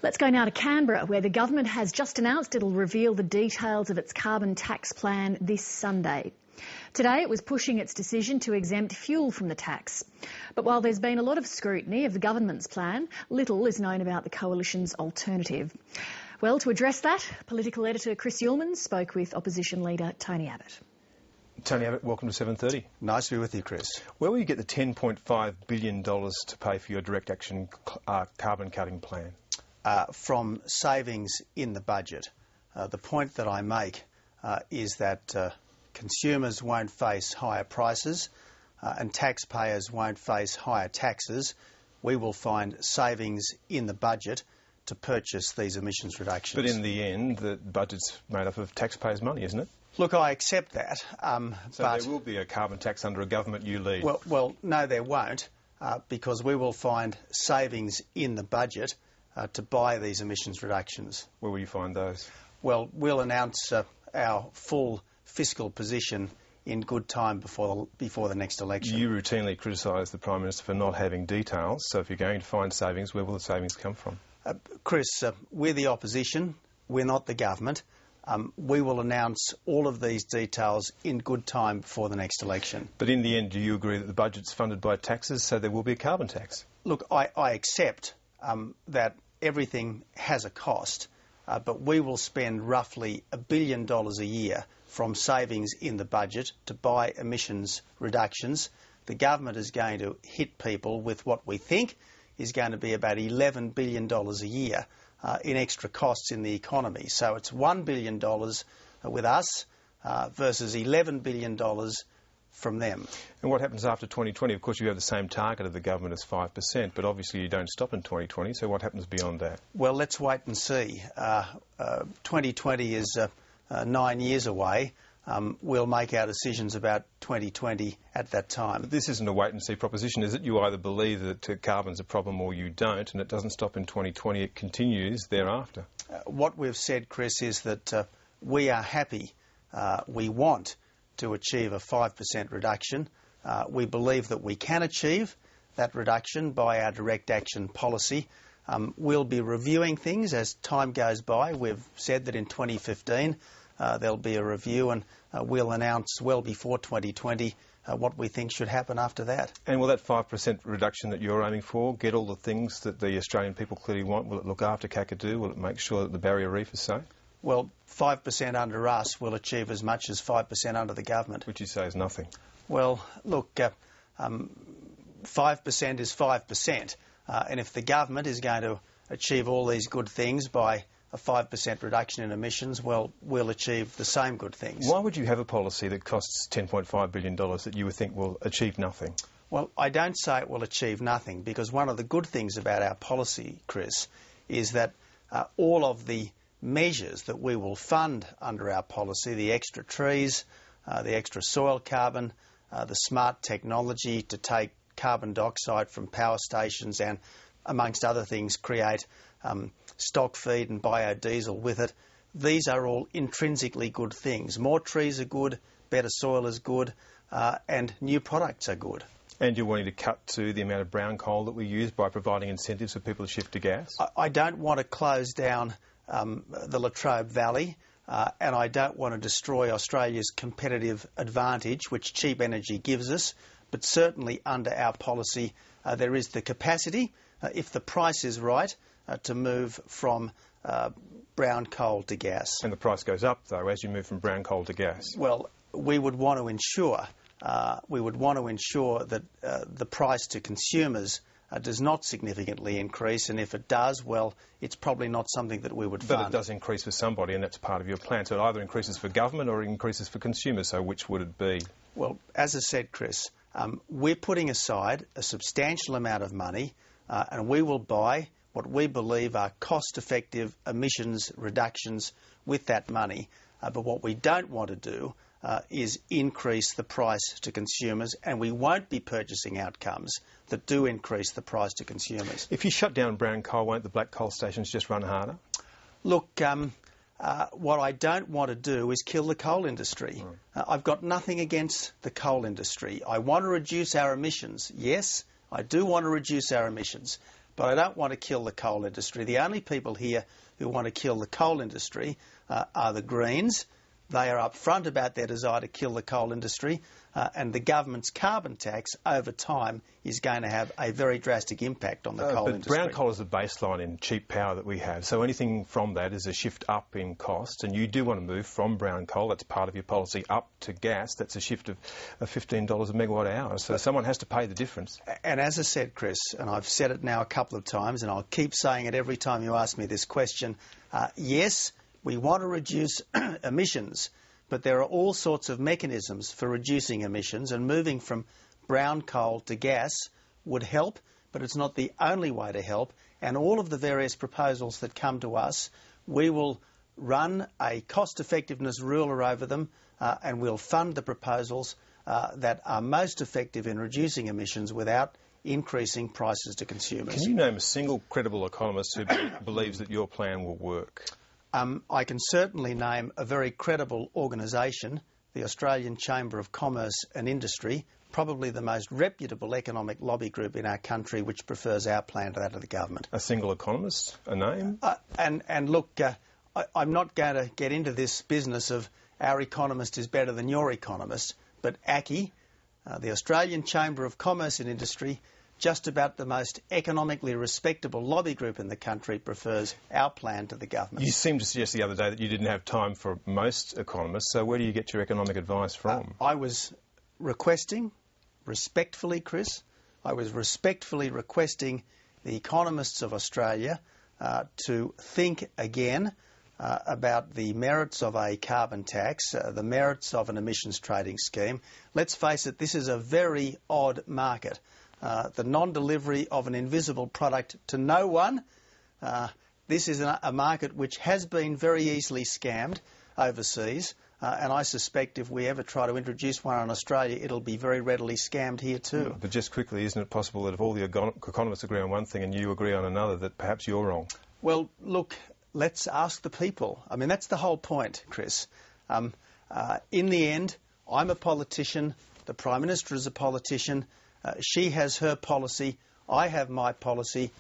Let's go now to Canberra, where the government has just announced it'll reveal the details of its carbon tax plan this Sunday. Today it was pushing its decision to exempt fuel from the tax. But while there's been a lot of scrutiny of the government's plan, little is known about the coalition's alternative. Well, to address that, political editor Chris Uhlmann spoke with opposition leader Tony Abbott. Tony Abbott, welcome to 7:30. Nice to be with you, Chris. Where will you get the $10.5 billion to pay for your direct action carbon cutting plan? From savings in the budget. The point that I make is that consumers won't face higher prices and taxpayers won't face higher taxes. We will find savings in the budget to purchase these emissions reductions. But in the end, the budget's made up of taxpayers' money, isn't it? Look, I accept that. So but there will be a carbon tax under a government you lead? Well, no, there won't, because we will find savings in the budget to buy these emissions reductions. Where will you find those? Well, we'll announce our full fiscal position in good time before the next election. You routinely criticise the Prime Minister for not having details, so if you're going to find savings, where will the savings come from? Chris, we're the opposition, we're not the government. We will announce all of these details in good time before the next election. But in the end, do you agree that the budget's funded by taxes, so there will be a carbon tax? Look, I accept that everything has a cost, but we will spend roughly $1 billion a year from savings in the budget to buy emissions reductions. The government is going to hit people with what we think is going to be about $11 billion a year in extra costs in the economy. So it's $1 billion with us versus $11 billion from them. And what happens after 2020? Of course, you have the same target of the government as 5%, but obviously you don't stop in 2020, so what happens beyond that? Well, let's wait and see. 2020 is 9 years away. We'll make our decisions about 2020 at that time. But this isn't a wait-and-see proposition, is it? You either believe that carbon's a problem or you don't, and it doesn't stop in 2020, it continues thereafter. What we've said, Chris, is that we are happy, we want to achieve a 5% reduction. We believe that we can achieve that reduction by our direct action policy. We'll be reviewing things as time goes by. We've said that in 2015 there'll be a review, and we'll announce well before 2020 what we think should happen after that. And will that 5% reduction that you're aiming for get all the things that the Australian people clearly want? Will it look after Kakadu? Will it make sure that the barrier reef is safe? Well, 5% under us will achieve as much as 5% under the government. Which you say is nothing. Well, look, 5% is 5%. And if the government is going to achieve all these good things by a 5% reduction in emissions, well, we'll achieve the same good things. Why would you have a policy that costs $10.5 billion that you would think will achieve nothing? Well, I don't say it will achieve nothing, because one of the good things about our policy, Chris, is that all of the measures that we will fund under our policy, the extra trees, the extra soil carbon, the smart technology to take carbon dioxide from power stations and, amongst other things, create stock feed and biodiesel with it. These are all intrinsically good things. More trees are good, better soil is good, and new products are good. And you're wanting to cut to the amount of brown coal that we use by providing incentives for people to shift to gas? I don't want to close down the Latrobe Valley, and I don't want to destroy Australia's competitive advantage, which cheap energy gives us, but certainly under our policy there is the capacity, if the price is right, to move from brown coal to gas. And the price goes up, though, as you move from brown coal to gas? Well, we would want to ensure that the price to consumers does not significantly increase, and if it does, well, it's probably not something that we would fund. But it does increase for somebody, and that's part of your plan. So it either increases for government or it increases for consumers, so which would it be? Well, as I said, Chris, we're putting aside a substantial amount of money, and we will buy what we believe are cost-effective emissions reductions with that money. But what we don't want to do is increase the price to consumers, and we won't be purchasing outcomes that do increase the price to consumers. If you shut down brown coal, won't the black coal stations just run harder? Look, what I don't want to do is kill the coal industry. I've got nothing against the coal industry. I want to reduce our emissions. Yes, I do want to reduce our emissions. but I don't want to kill the coal industry. The only people here who want to kill the coal industry are the Greens. They are upfront about their desire to kill the coal industry, and the government's carbon tax over time is going to have a very drastic impact on the coal industry. Brown coal is the baseline in cheap power that we have, so anything from that is a shift up in cost, and you do want to move from brown coal, that's part of your policy, up to gas, that's a shift of $15 a megawatt hour, so someone has to pay the difference. And as I said, Chris, and I've said it now a couple of times, and I'll keep saying it every time you ask me this question, yes, we want to reduce emissions, but there are all sorts of mechanisms for reducing emissions, and moving from brown coal to gas would help, but it's not the only way to help. And all of the various proposals that come to us, we will run a cost-effectiveness ruler over them, and we'll fund the proposals that are most effective in reducing emissions without increasing prices to consumers. Can you name a single credible economist who believes that your plan will work? I can certainly name a very credible organisation, the Australian Chamber of Commerce and Industry, probably the most reputable economic lobby group in our country, which prefers our plan to that of the government. A single economist? A name? And look, I'm not going to get into this business of our economist is better than your economist, but ACCI, the Australian Chamber of Commerce and Industry, just about the most economically respectable lobby group in the country, prefers our plan to the government. You seemed to suggest the other day that you didn't have time for most economists, so where do you get your economic advice from? I was requesting, respectfully, Chris, I was respectfully requesting the economists of Australia to think again about the merits of a carbon tax, the merits of an emissions trading scheme. Let's face it, this is a very odd market. The non-delivery of an invisible product to no one. This is a market which has been very easily scammed overseas, and I suspect if we ever try to introduce one in Australia, it'll be very readily scammed here too. But just quickly, isn't it possible that if all the economists agree on one thing and you agree on another, that perhaps you're wrong? Well, look, let's ask the people. I mean, that's the whole point, Chris. In the end, I'm a politician, the Prime Minister is a politician, she has her policy, I have my policy.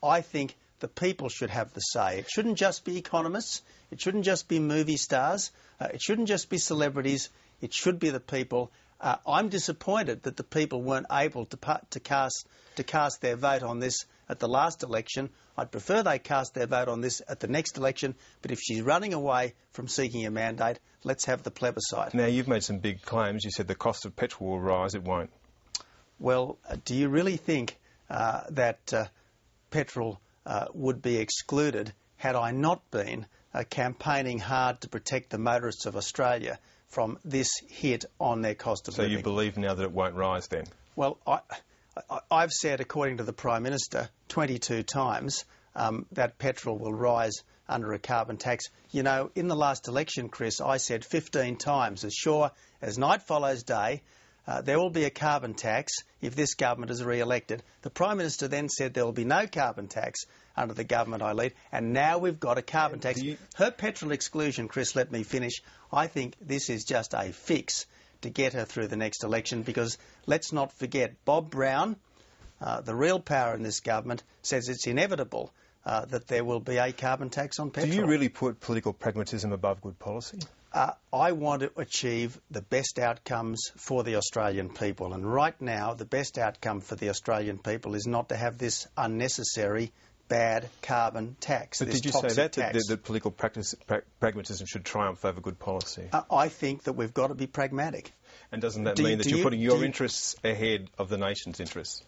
I think the people should have the say. It shouldn't just be economists, it shouldn't just be movie stars, it shouldn't just be celebrities, it should be the people. I'm disappointed that the people weren't able to cast their vote on this at the last election. I'd prefer they cast their vote on this at the next election, but if she's running away from seeking a mandate, let's have the plebiscite. Now, you've made some big claims. You said the cost of petrol will rise. It won't. Well, do you really think that petrol would be excluded had I not been campaigning hard to protect the motorists of Australia from this hit on their cost of living? So you believe now that it won't rise then? Well, I've said, according to the Prime Minister, 22 times that petrol will rise under a carbon tax. You know, in the last election, Chris, I said 15 times, as sure as night follows day, there will be a carbon tax if this government is re-elected. The Prime Minister then said there will be no carbon tax under the government I lead, and now we've got a carbon tax. Her petrol exclusion, Chris, let me finish, I think this is just a fix to get her through the next election, because let's not forget, Bob Brown, the real power in this government, says it's inevitable that there will be a carbon tax on petrol. Do you really put political pragmatism above good policy? I want to achieve the best outcomes for the Australian people, and right now the best outcome for the Australian people is not to have this unnecessary bad carbon tax. But did you say that political pragmatism should triumph over good policy? I think that we've got to be pragmatic. And doesn't that mean that you're putting your interests ahead of the nation's interests?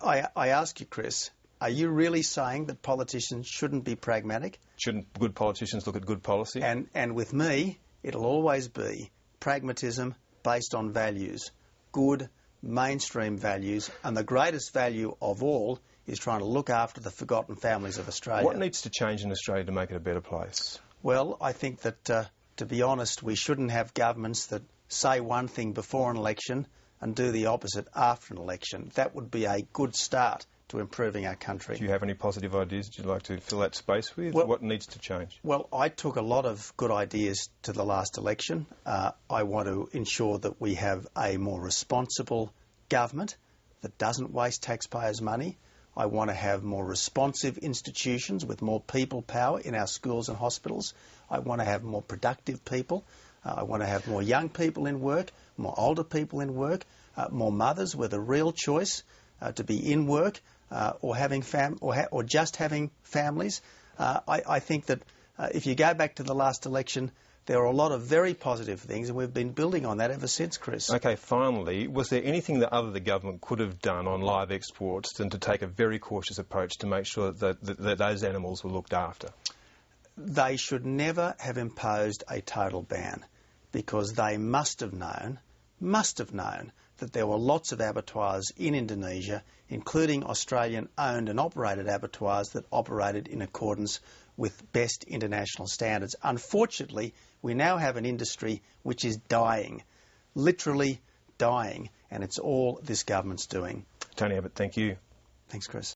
I ask you, Chris, are you really saying that politicians shouldn't be pragmatic? Shouldn't good politicians look at good policy? And with me, it'll always be pragmatism based on values, good mainstream values, and the greatest value of all is trying to look after the forgotten families of Australia. What needs to change in Australia to make it a better place? Well, I think that, to be honest, we shouldn't have governments that say one thing before an election and do the opposite after an election. That would be a good start to improving our country. Do you have any positive ideas that you'd like to fill that space with? Well, what needs to change? Well, I took a lot of good ideas to the last election. I want to ensure that we have a more responsible government that doesn't waste taxpayers' money. I want to have more responsive institutions with more people power in our schools and hospitals. I want to have more productive people. I want to have more young people in work, more older people in work, more mothers with a real choice to be in work or having or just having families. I think that if you go back to the last election, there are a lot of very positive things, and we've been building on that ever since, Chris. Okay, finally, was there anything that the government could have done on live exports than to take a very cautious approach to make sure that those animals were looked after? They should never have imposed a total ban, because they must have known that there were lots of abattoirs in Indonesia, including Australian-owned and operated abattoirs that operated in accordance with best international standards. Unfortunately, we now have an industry which is dying, literally dying, and it's all this government's doing. Tony Abbott, thank you. Thanks, Chris.